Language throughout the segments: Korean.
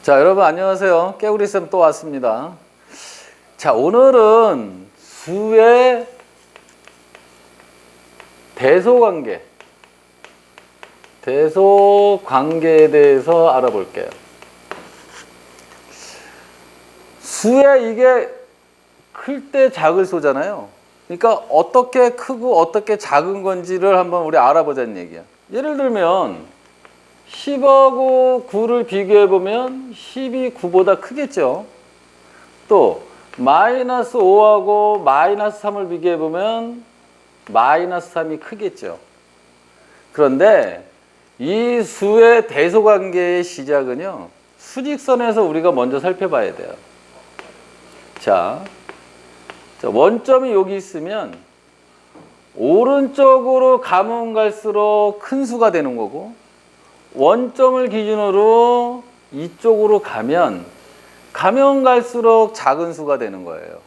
자, 여러분 안녕하세요. 깨구리쌤 또 왔습니다. 자, 오늘은 수의 대소관계에 대해서 알아볼게요. 수의 이게 클 때 작을 소잖아요. 그러니까 어떻게 크고 어떻게 작은 건지를 한번 우리 알아보자는 얘기야. 예를 들면 10하고 9를 비교해보면 10이 9보다 크겠죠. 또 마이너스 5하고 마이너스 3을 비교해보면 마이너스 3이 크겠죠. 그런데 이 수의 대소관계의 시작은요, 수직선에서 우리가 먼저 살펴봐야 돼요. 자, 원점이 여기 있으면 오른쪽으로 가면 갈수록 큰 수가 되는 거고, 원점을 기준으로 이쪽으로 가면 갈수록 작은 수가 되는 거예요.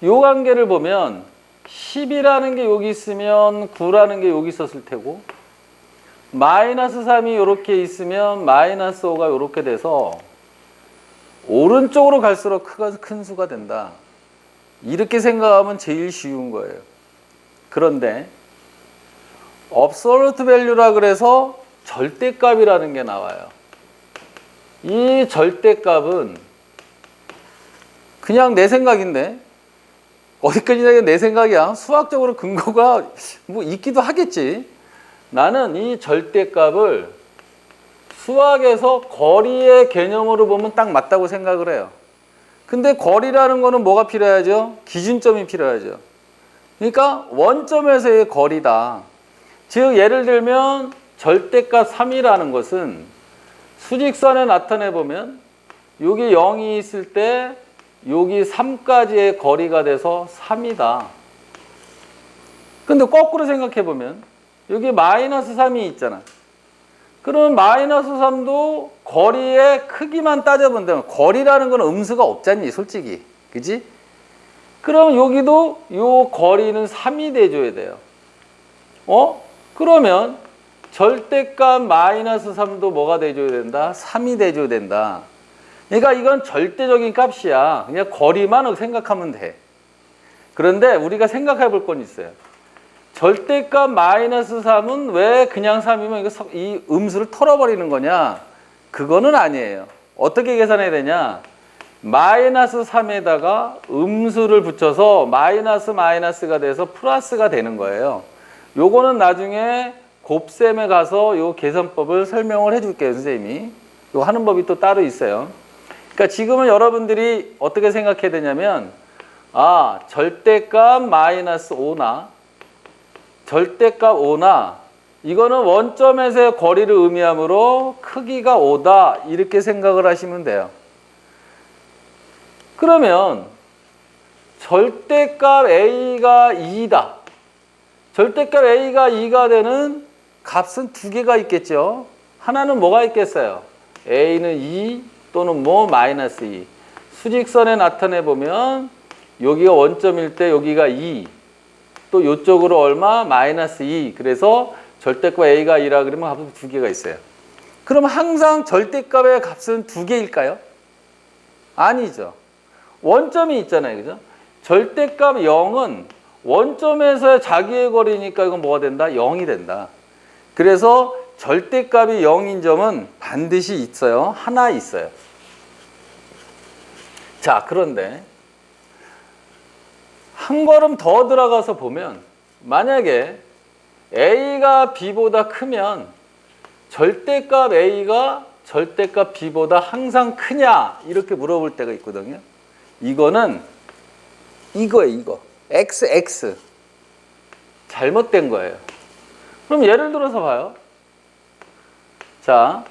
이 관계를 보면 10이라는 게 여기 있으면 9라는 게 여기 있었을 테고, 마이너스 3이 이렇게 있으면 마이너스 5가 이렇게 돼서 오른쪽으로 갈수록 큰 수가 된다. 이렇게 생각하면 제일 쉬운 거예요. 그런데 absolute value라 그래서 절대값이라는 게 나와요. 이 절대값은 그냥 내 생각인데, 어디까지나 내 생각이야. 수학적으로 근거가 뭐 있기도 하겠지. 나는 이 절대값을 수학에서 거리의 개념으로 보면 딱 맞다고 생각을 해요. 근데 거리라는 거는 뭐가 필요하죠? 기준점이 필요하죠. 그러니까 원점에서의 거리다. 즉 예를 들면 절대값 3이라는 것은 수직선에 나타내 보면 여기 0이 있을 때 여기 3까지의 거리가 돼서 3이다. 근데 거꾸로 생각해 보면 여기 마이너스 3이 있잖아. 그러면 마이너스 3도 거리의 크기만 따져본다면, 거리라는 건 음수가 없잖니 솔직히, 그지? 그럼 여기도 요 거리는 3이 돼줘야 돼요. 그러면 절대값 마이너스 3도 뭐가 돼줘야 된다? 3이 돼줘야 된다. 그러니까 이건 절대적인 값이야. 그냥 거리만 생각하면 돼. 그런데 우리가 생각해 볼 건 있어요. 절대값 마이너스 3은 왜 그냥 3이면 이 음수를 털어버리는 거냐? 그거는 아니에요. 어떻게 계산해야 되냐? 마이너스 3에다가 음수를 붙여서 마이너스가 돼서 플러스가 되는 거예요. 요거는 나중에 곱셈에 가서 요 계산법을 설명을 해줄게요, 선생님이. 요 하는 법이 또 따로 있어요. 그러니까 지금은 여러분들이 어떻게 생각해야 되냐면, 절대값 마이너스 5나 절대값 5나 이거는 원점에서의 거리를 의미하므로 크기가 5다 이렇게 생각을 하시면 돼요. 그러면 절대값 A가 2다. 절대값 A가 2가 되는 값은 두 개가 있겠죠. 하나는 뭐가 있겠어요? A는 2 또는 마이너스 2. 수직선에 나타내 보면 여기가 원점일 때 여기가 2. 또 이쪽으로 얼마? 마이너스 2. 그래서 절대값 A가 2라 그러면 값은 두 개가 있어요. 그럼 항상 절대값의 값은 두 개일까요? 아니죠. 원점이 있잖아요. 그죠? 절대값 0은 원점에서의 자기의 거리니까 이건 뭐가 된다? 0이 된다. 그래서 절대값이 0인 점은 반드시 있어요. 하나 있어요. 자, 그런데 한 걸음 더 들어가서 보면, 만약에 A가 B보다 크면 절대값 A가 절대값 B보다 항상 크냐? 이렇게 물어볼 때가 있거든요. 이거는 이거예요, 이거. XX. 잘못된 거예요. 그럼 예를 들어서 봐요. 자,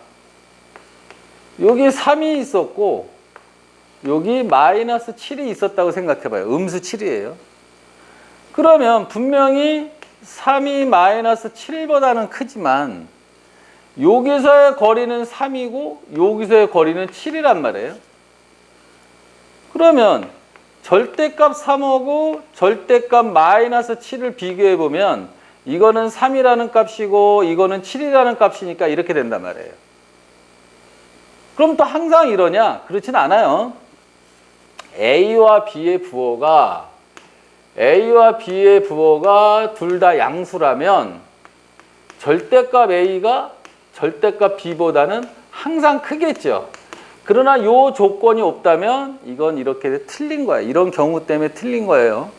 여기 3이 있었고 여기 마이너스 7이 있었다고 생각해봐요. 음수 7이에요. 그러면 분명히 3이 마이너스 7보다는 크지만 여기서의 거리는 3이고 여기서의 거리는 7이란 말이에요. 그러면 절대값 3하고 절대값 마이너스 7을 비교해보면 이거는 3이라는 값이고 이거는 7이라는 값이니까 이렇게 된단 말이에요. 그럼 또 항상 이러냐? 그렇진 않아요. A와 B의 부호가 둘 다 양수라면 절대값 A가 절대값 B보다는 항상 크겠죠. 그러나 이 조건이 없다면 이건 이렇게 틀린 거야. 이런 경우 때문에 틀린 거예요.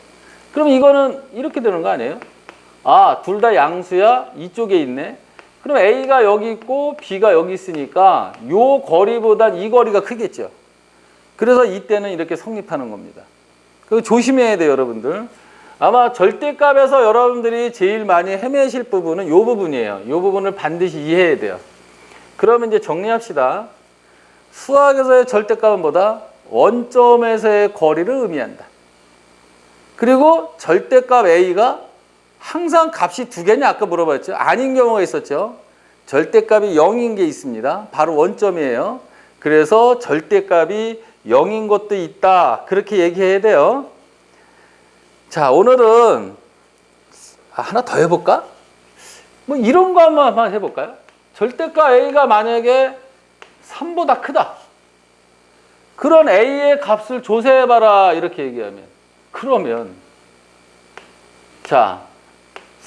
그럼 이거는 이렇게 되는 거 아니에요? 아, 둘 다 양수야? 이쪽에 있네. 그럼 A가 여기 있고 B가 여기 있으니까 이 거리보단 이 거리가 크겠죠. 그래서 이때는 이렇게 성립하는 겁니다. 그거 조심해야 돼요, 여러분들. 아마 절대값에서 여러분들이 제일 많이 헤매실 부분은 이 부분이에요. 이 부분을 반드시 이해해야 돼요. 그러면 이제 정리합시다. 수학에서의 절대값은 뭐다? 원점에서의 거리를 의미한다. 그리고 절대값 A가 항상 값이 두 개냐? 아까 물어봤죠. 아닌 경우가 있었죠. 절대값이 0인 게 있습니다. 바로 원점이에요. 그래서 절대값이 0인 것도 있다. 그렇게 얘기해야 돼요. 자, 오늘은 하나 더 해볼까? 뭐 이런 거 한번 해볼까요? 절대값 A가 만약에 3보다 크다. 그런 A의 값을 조사해봐라. 이렇게 얘기하면. 그러면 자,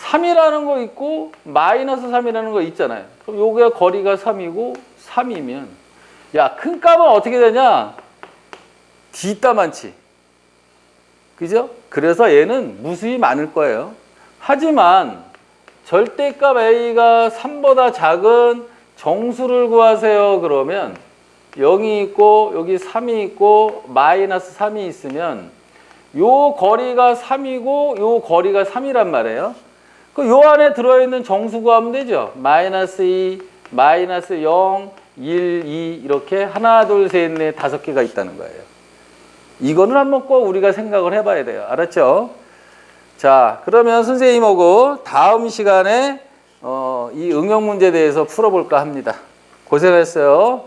3이라는 거 있고 마이너스 3이라는 거 있잖아요. 그럼 요게 거리가 3이고 3이면 야, 큰 값은 어떻게 되냐? D따 많지. 그죠? 그래서 얘는 무수히 많을 거예요. 하지만 절대값 A가 3보다 작은 정수를 구하세요. 그러면 0이 있고 여기 3이 있고 마이너스 3이 있으면 요 거리가 3이고 요 거리가 3이란 말이에요. 요 안에 들어있는 정수 구하면 되죠. 마이너스 2, 마이너스 0, 1, 2 이렇게 하나, 둘, 셋, 넷, 5개가 있다는 거예요. 이거는 한번 꼭 우리가 생각을 해봐야 돼요. 알았죠? 자, 그러면 선생님하고 다음 시간에 이 응용 문제에 대해서 풀어볼까 합니다. 고생했어요.